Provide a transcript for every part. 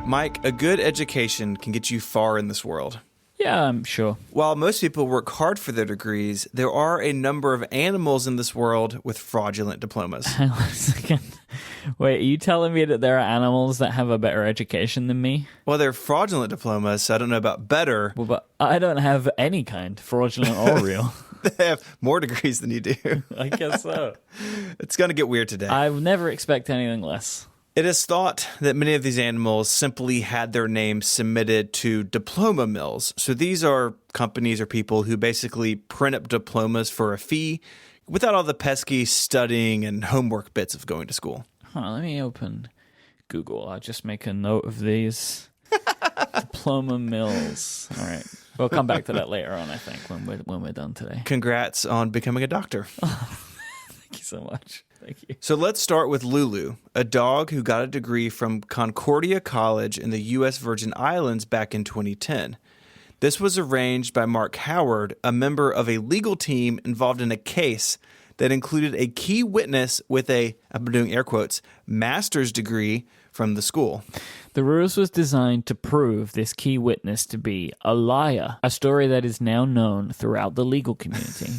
Mike, a good education can get you far in this world. Yeah, I'm sure. While most people work hard for their degrees, there are a number of animals in this world with fraudulent diplomas. Hang on a second. Wait, are you telling me that there are animals that have a better education than me? Well, they're fraudulent diplomas, so I don't know about better. Well, but I don't have any kind, fraudulent or real. They have more degrees than you do. I guess so. It's going to get weird today. I would never expect anything less. It is thought that many of these animals simply had their names submitted to diploma mills. So these are companies or people who basically print up diplomas for a fee without all the pesky studying and homework bits of going to school. Let me open Google. I'll just make a note of these. Diploma mills. All right. We'll come back to that later on, I think, when we're done today. Congrats on becoming a doctor. Thank you so much. Thank you. So let's start with Lulu, a dog who got a degree from Concordia College in the U.S. Virgin Islands back in 2010. This was arranged by Mark Howard, a member of a legal team involved in a case that included a key witness with a, I'm doing air quotes, master's degree from the school. The ruse was designed to prove this key witness to be a liar, a story that is now known throughout the legal community.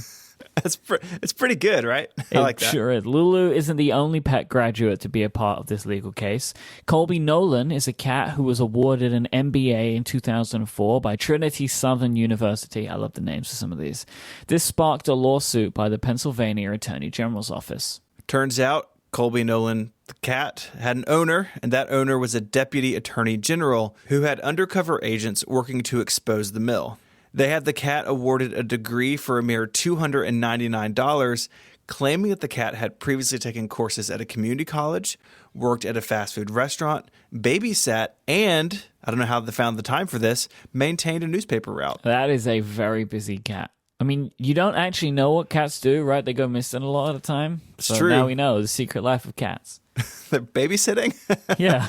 It's pretty good, right? I like that. Sure is. Lulu isn't the only pet graduate to be a part of this legal case. Colby Nolan is a cat who was awarded an MBA in 2004 by Trinity Southern University. I love the names of some of these. This sparked a lawsuit by the Pennsylvania Attorney General's office. Turns out Colby Nolan, the cat, had an owner, and that owner was a deputy attorney general who had undercover agents working to expose the mill. They had the cat awarded a degree for a mere $299, claiming that the cat had previously taken courses at a community college, worked at a fast food restaurant, babysat, and, I don't know how they found the time for this, maintained a newspaper route. That is a very busy cat. I mean, you don't actually know what cats do, right? They go missing a lot of the time. It's true. Now we know the secret life of cats. They're babysitting? Yeah.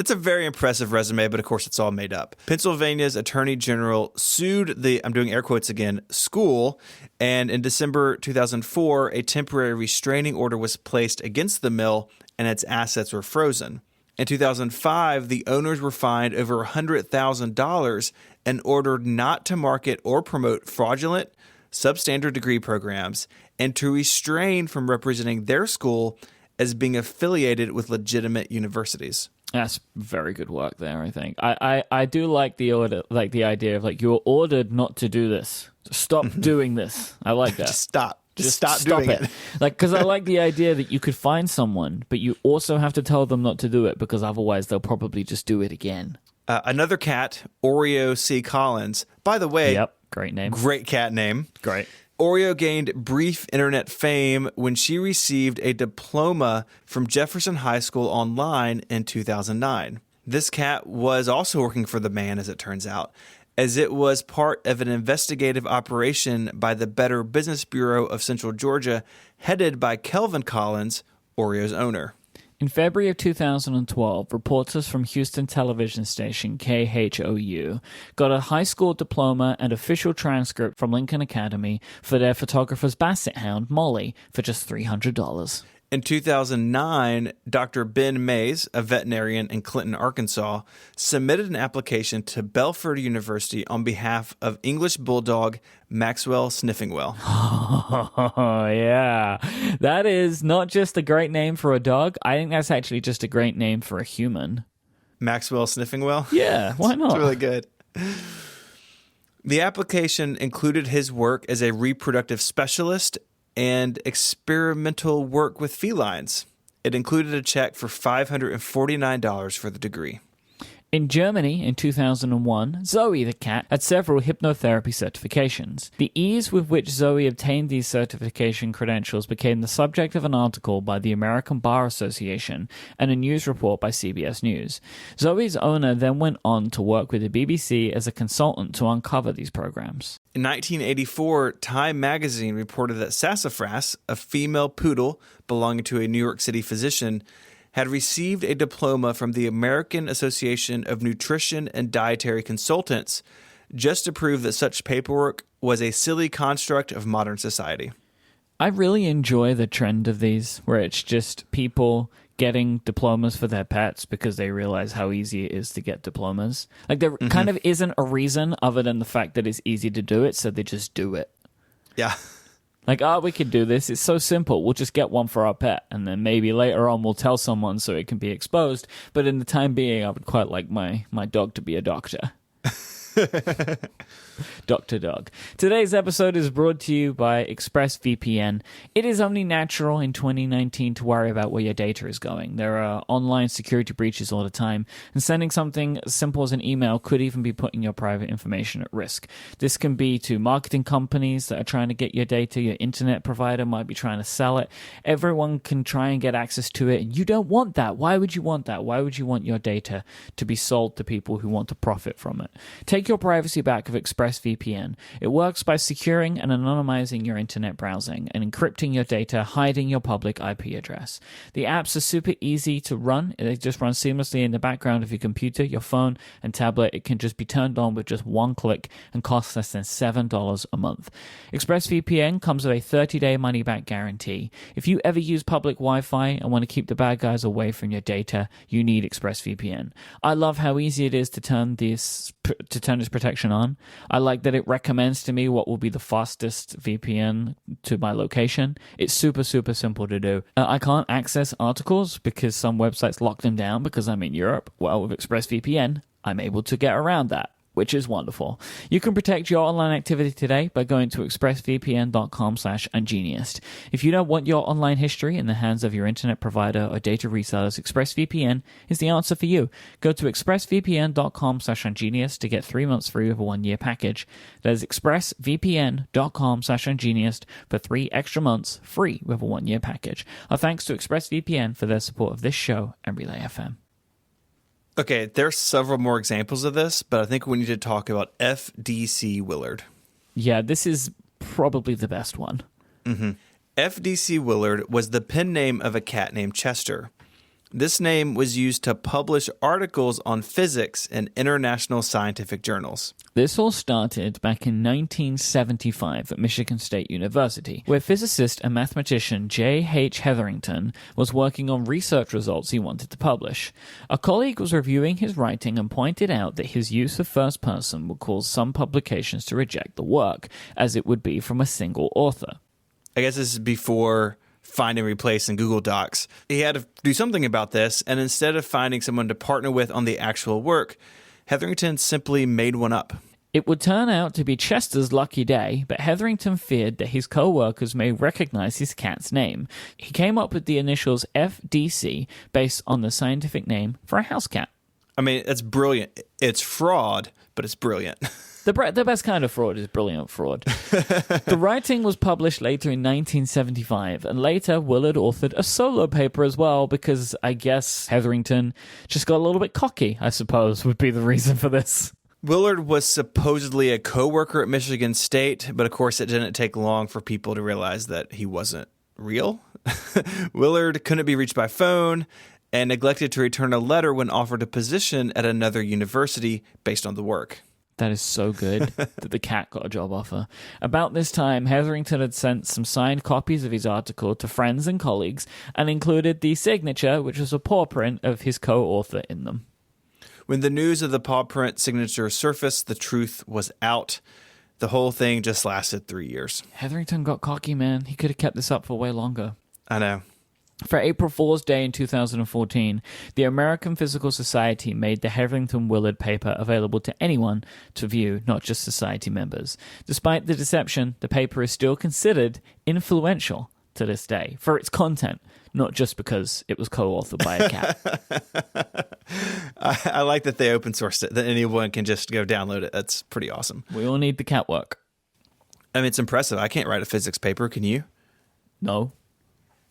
It's a very impressive resume, but of course it's all made up. Pennsylvania's Attorney General sued the, I'm doing air quotes again, school, and in December 2004, a temporary restraining order was placed against the mill and its assets were frozen. In 2005, the owners were fined over $100,000 and ordered not to market or promote fraudulent, substandard degree programs and to restrain from representing their school as being affiliated with legitimate universities. That's very good work there, I think. I do like the order, like the idea of like you're ordered not to do this. Stop doing this. I like that. Just stop doing it. Like, because I like the idea that you could find someone, but you also have to tell them not to do it because otherwise they'll probably just do it again. Another cat, Oreo C. Collins. By the way, yep, great name. Great cat name. Great. Oreo gained brief internet fame when she received a diploma from Jefferson High School online in 2009. This cat was also working for the man, as it turns out, as it was part of an investigative operation by the Better Business Bureau of Central Georgia, headed by Kelvin Collins, Oreo's owner. In February of 2012, reporters from Houston television station KHOU got a high school diploma and official transcript from Lincoln Academy for their photographer's basset hound, Molly, for just $300. In 2009, Dr. Ben Mays, a veterinarian in Clinton, Arkansas, submitted an application to Belford University on behalf of English Bulldog Maxwell Sniffingwell. Oh, yeah. That is not just a great name for a dog. I think that's actually just a great name for a human. Maxwell Sniffingwell? Yeah, why not? It's really good. The application included his work as a reproductive specialist and experimental work with felines. It included a check for $549 for the degree. In Germany, in 2001, Zoe the cat had several hypnotherapy certifications. The ease with which Zoe obtained these certification credentials became the subject of an article by the American Bar Association and a news report by CBS News. Zoe's owner then went on to work with the BBC as a consultant to uncover these programs. In 1984, Time magazine reported that Sassafras, a female poodle belonging to a New York City physician, had received a diploma from the American Association of Nutrition and Dietary Consultants just to prove that such paperwork was a silly construct of modern society. I really enjoy the trend of these, where it's just people getting diplomas for their pets because they realize how easy it is to get diplomas. Like, there kind of isn't a reason other than the fact that it's easy to do it, so they just do it. Yeah. Like, we could do this. It's so simple. We'll just get one for our pet, and then maybe later on we'll tell someone so it can be exposed. But in the time being, I would quite like my dog to be a doctor. Dr. Dog. Today's episode is brought to you by ExpressVPN. It is only natural in 2019 to worry about where your data is going. There are online security breaches all the time, and sending something as simple as an email could even be putting your private information at risk. This can be to marketing companies that are trying to get your data. Your internet provider might be trying to sell it. Everyone can try and get access to it, and you don't want that. Why would you want that? Why would you want your data to be sold to people who want to profit from it? Take your privacy back with ExpressVPN. It works by securing and anonymizing your internet browsing and encrypting your data, hiding your public IP address. The apps are super easy to run. They just run seamlessly in the background of your computer, your phone, and tablet. It can just be turned on with just one click and costs less than $7 a month. ExpressVPN comes with a 30-day money-back guarantee. If you ever use public Wi-Fi and want to keep the bad guys away from your data, you need ExpressVPN. I love how easy it is to turn this protection on. I like that it recommends to me what will be the fastest VPN to my location. It's super, super simple to do. I can't access articles because some websites lock them down because I'm in Europe. Well, with ExpressVPN, I'm able to get around that, which is wonderful. You can protect your online activity today by going to expressvpn.com/ungeniused. If you don't want your online history in the hands of your internet provider or data resellers, ExpressVPN is the answer for you. Go to expressvpn.com/ungeniused to get 3 months free with a 1-year package. That is expressvpn.com/ungeniused for 3 extra months free with a 1-year package. Our thanks to ExpressVPN for their support of this show and Relay FM. Okay, there's several more examples of this, but I think we need to talk about FDC Willard. Yeah, this is probably the best one. FDC Willard was the pen name of a cat named Chester. This name was used to publish articles on physics in international scientific journals. This all started back in 1975 at Michigan State University, where physicist and mathematician J.H. Hetherington was working on research results he wanted to publish. A colleague was reviewing his writing and pointed out that his use of first person would cause some publications to reject the work, as it would be from a single author. I guess this is before find and replace in Google Docs. He had to do something about this, and instead of finding someone to partner with on the actual work, Hetherington simply made one up. It would turn out to be Chester's lucky day, but Hetherington feared that his co-workers may recognize his cat's name. He came up with the initials FDC based on the scientific name for a house cat. I mean, it's brilliant. It's fraud, but it's brilliant. The best kind of fraud is brilliant fraud. The writing was published later in 1975, and later Willard authored a solo paper as well because I guess Hetherington just got a little bit cocky, I suppose, would be the reason for this. Willard was supposedly a co-worker at Michigan State, but of course it didn't take long for people to realize that he wasn't real. Willard couldn't be reached by phone and neglected to return a letter when offered a position at another university based on the work. That is so good that the cat got a job offer. About this time, Hetherington had sent some signed copies of his article to friends and colleagues and included the signature, which was a paw print of his co-author in them. When the news of the paw print signature surfaced, the truth was out. The whole thing just lasted 3 years. Hetherington got cocky, man. He could have kept this up for way longer. I know. For April Fool's Day in 2014, the American Physical Society made the Hetherington-Willard paper available to anyone to view, not just society members. Despite the deception, the paper is still considered influential to this day for its content, not just because it was co-authored by a cat. I like that they open sourced it, that anyone can just go download it. That's pretty awesome. We all need the cat work. I mean, it's impressive. I can't write a physics paper. Can you? No.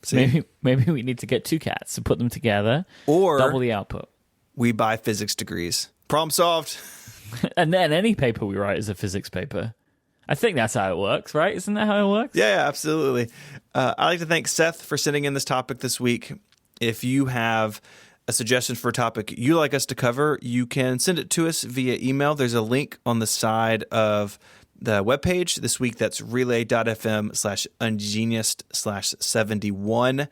See? Maybe we need to get 2 cats and put them together, or double the output. We buy physics degrees. Problem solved. And then any paper we write is a physics paper. I think that's how it works, right? Isn't that how it works? Yeah, absolutely. I'd like to thank Seth for sending in this topic this week. If you have a suggestion for a topic you'd like us to cover, you can send it to us via email. There's a link on the side of the webpage this week. That's relay.fm/ungeniused/71.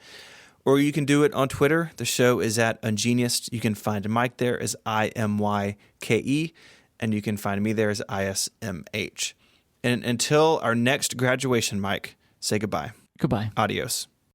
or you can do it on Twitter. The show is at Ungeniused. You can find Mike there as IMYKE, and you can find me there as ISMH. And until our next graduation, Mike, say goodbye. Goodbye. Adios.